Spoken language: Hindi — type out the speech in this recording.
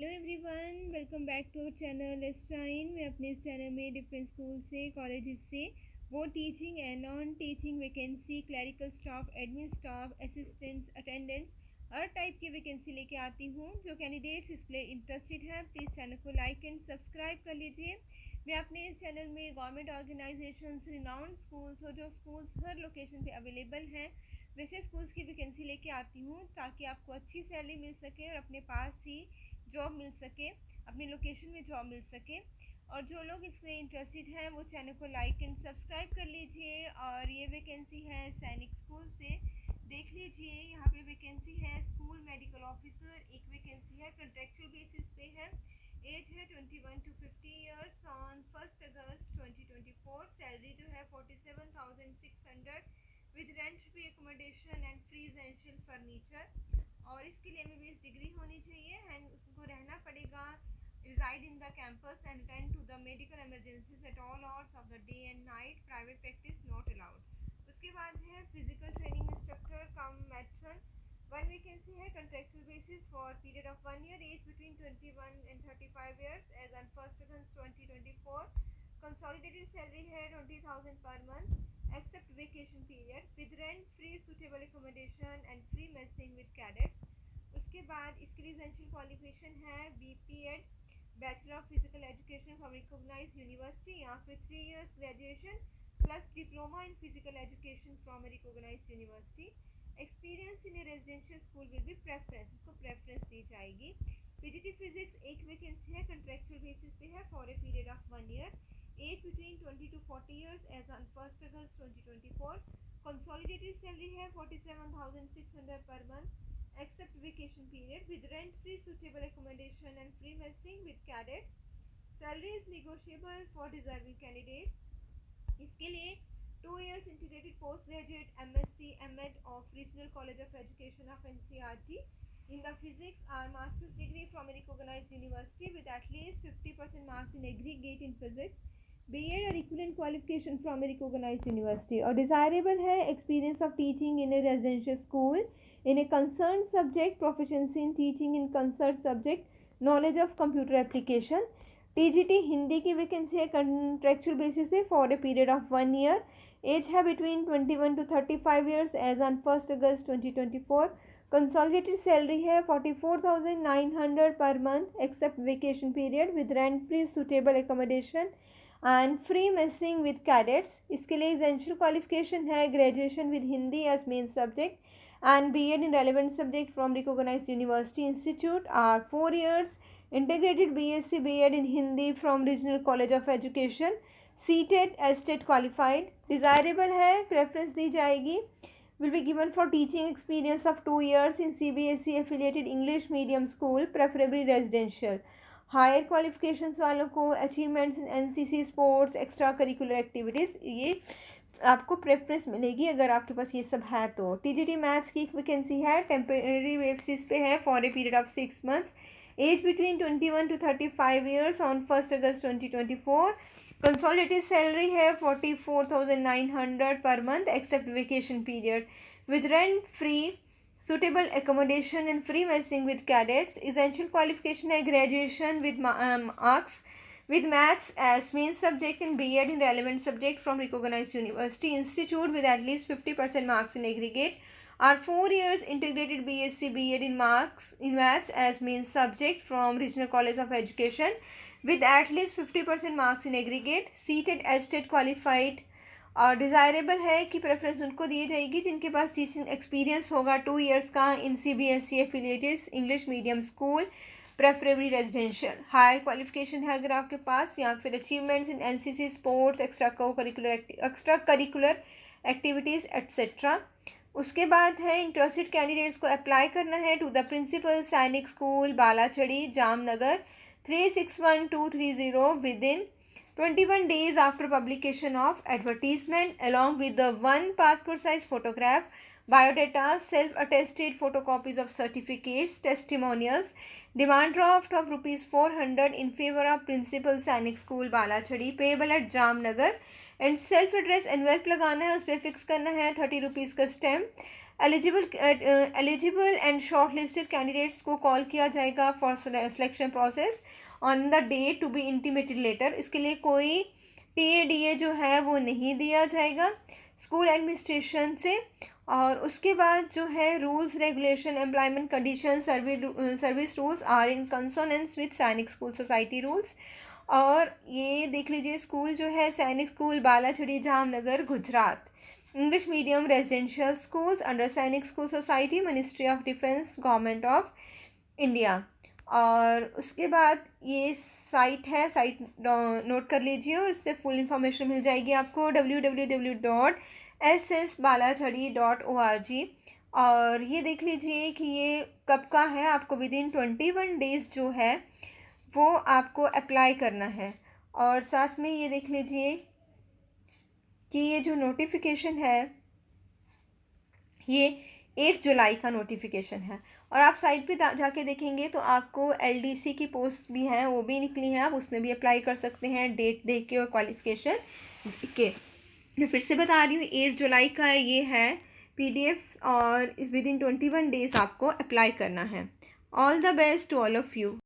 Hello everyone, welcome back to our channel let's shine. मैं अपने इस चैनल में डिफरेंट स्कूल से, कॉलेजेस से वो teaching and non teaching vacancy, clerical staff, admin staff, assistants, attendants, her type की वैकेंसी लेके आती हूँ। जो कैंडिडेट्स इसके लिए इंटरेस्टेड हैं प्लीज़ चैनल को लाइक एंड सब्सक्राइब कर लीजिए। मैं अपने इस चैनल में गवर्नमेंट ऑर्गेनाइजेशन, रिनाउंड स्कूल्स और जो स्कूल्स हर लोकेशन पे अवेलेबल हैं वैसे स्कूल्स की वैकेंसी लेके आती हूँ ताकि आपको अच्छी सैलरी मिल सके और अपने पास ही जॉब मिल सके, अपनी लोकेशन में जॉब मिल सके। और जो लोग इसमें इंटरेस्टेड हैं वो चैनल को लाइक एंड सब्सक्राइब कर लीजिए। और ये वैकेंसी है सैनिक स्कूल से, देख लीजिए यहाँ पे वैकेंसी है स्कूल मेडिकल ऑफिसर। एक वैकेंसी है कंट्रेक्चुअल बेसिस पे है। एज है 21 to 50 years on 1 August 2024। Salary जो है 47,600 with rent free accommodation and free residential furniture. और इसके लिए एमबीबीएस डिग्री होनी चाहिए एंड उसको रहना पड़ेगा, reside in the campus and attend to the medical emergencies at all hours of the day and night. Private practice not allowed. उसके बाद है physical training instructor cum matron. One vacancy है contractual basis for period of 1 year, age between 21 and 35 years age on 1 August 2024। Consolidated salary है 20,000 per month except vacation period with rent free suitable accommodation and free messing with cadets. उसके बाद इसकी रेजिडेंशियल क्वालिफिकेशन है BPEd, bachelor of physical education from recognised university, या फिर 3 years graduation plus diploma in physical education from recognised university. Experience in a residential school will be preference, उसको प्रेफरेंस दी जाएगी। पीजीटी फिजिक्स एक वैकेंसी है, कंट्रेक्चुअल बेसिस पे है for a period of 1 year, age between 20 to 40 years age on 1 August 2024। Consolidated salary है 47,600 per month except vacation period with rent free suitable accommodation and free messing with cadets. Salary is negotiable for deserving candidates. इसके लिए 2 years integrated post graduate MSc MEd of Regional College of Education of NCERT in the physics or master's degree from a recognized university with at least 50% marks in aggregate in physics, BEd or equivalent qualification from a recognized university. और desirable है experience of teaching in a residential school in a concerned subject, proficiency in teaching in concerned subject, knowledge of computer application. TGT Hindi की वैकेंसी है कंट्रेक्चुअल बेसिस पे for a period of 1 year, age है between 21 to 35 years age on 1 August 2024। Consolidated salary है 44,900 पर month except vacation period with rent free suitable accommodation and free messing with cadets. इसके लिए एसेंशियल क्वालिफिकेशन है graduation with Hindi as main subject and BEd in relevant subject from recognized university institute are 4 years integrated BSc BEd in Hindi from Regional College of Education, seated as state qualified. Desirable है, preference दी जाएगी, will be given for teaching experience of 2 years in CBSE affiliated English medium school, preferably residential. Higher qualifications वालों को achievements in NCC sports extra curricular activities, ये आपको प्रेफरेंस मिलेगी अगर आपके पास ये सब है तो। टीजीटी मैथ्स की एक वैकेंसी है, टेम्परेरी बेसिस पे है for a period of 6 months, age between 21 to 35 years on 1 August 2024। Consolidated salary है 44,900 पर month except vacation period with rent free suitable accommodation and free messing with cadets. Essential qualification है graduation with marks with maths as main subject and BEd in relevant subject from recognized university institute with at least 50% marks in aggregate, are 4 years integrated BSc BEd in maths as main subject from Regional College of Education with at least 50% marks in aggregate, seated as state qualified। और डिज़ायरेबल है कि प्रेफरेंस उनको दी जाएगी जिनके पास टीचिंग एक्सपीरियंस होगा 2 इयर्स का in CBSE affiliated English medium school, preferably residential. Higher qualification है अगर आपके पास, या फिर achievements in NCC sports extra curricular activities etcetera. उसके बाद है इंटरेस्टेड कैंडिडेट्स को अप्लाई करना है to the principal Sainik school Balachadi Jamnagar 361230 within 21 days after publication of advertisement, along with the one passport size photograph, biodata, self-attested photocopies of certificates, testimonials, demand draft of ₹400 in favor of Principal Sainik School Balachadi, payable at Jamnagar, and self address envelope लगाना है, उस पर फिक्स करना है ₹30 का stamp. Eligible and shortlisted candidates को कॉल किया जाएगा for selection process on the day to be intimated letter. इसके लिए कोई TADA जो है वो नहीं दिया जाएगा स्कूल एडमिनिस्ट्रेशन से। और उसके बाद जो है rules regulation employment condition service rules are in consonance with Sainik school society rules. और ये देख लीजिए स्कूल जो है Sainik school Balachhadi Jamnagar Gujarat, English medium residential schools under Sainik school society ministry of defence government of India. और उसके बाद ये साइट है, साइट नोट कर लीजिए और इससे फुल इंफॉर्मेशन मिल जाएगी आपको www.ssbalachadi.org। और ये देख लीजिए कि ये कब का है, आपको विदिन 21 डेज़ जो है वो आपको अप्लाई करना है। और साथ में ये देख लीजिए कि ये जो नोटिफिकेशन है ये 8 जुलाई का नोटिफिकेशन है। और आप साइट पे जाके देखेंगे तो आपको LDC की पोस्ट भी हैं, वो भी निकली हैं, आप उसमें भी अप्लाई कर सकते हैं डेट देख के और क्वालिफिकेशन के। मैं फिर से बता रही हूँ 8 जुलाई का ये है PDF और विदिन 21 डेज़ आपको अप्लाई करना है। All the best to all of you.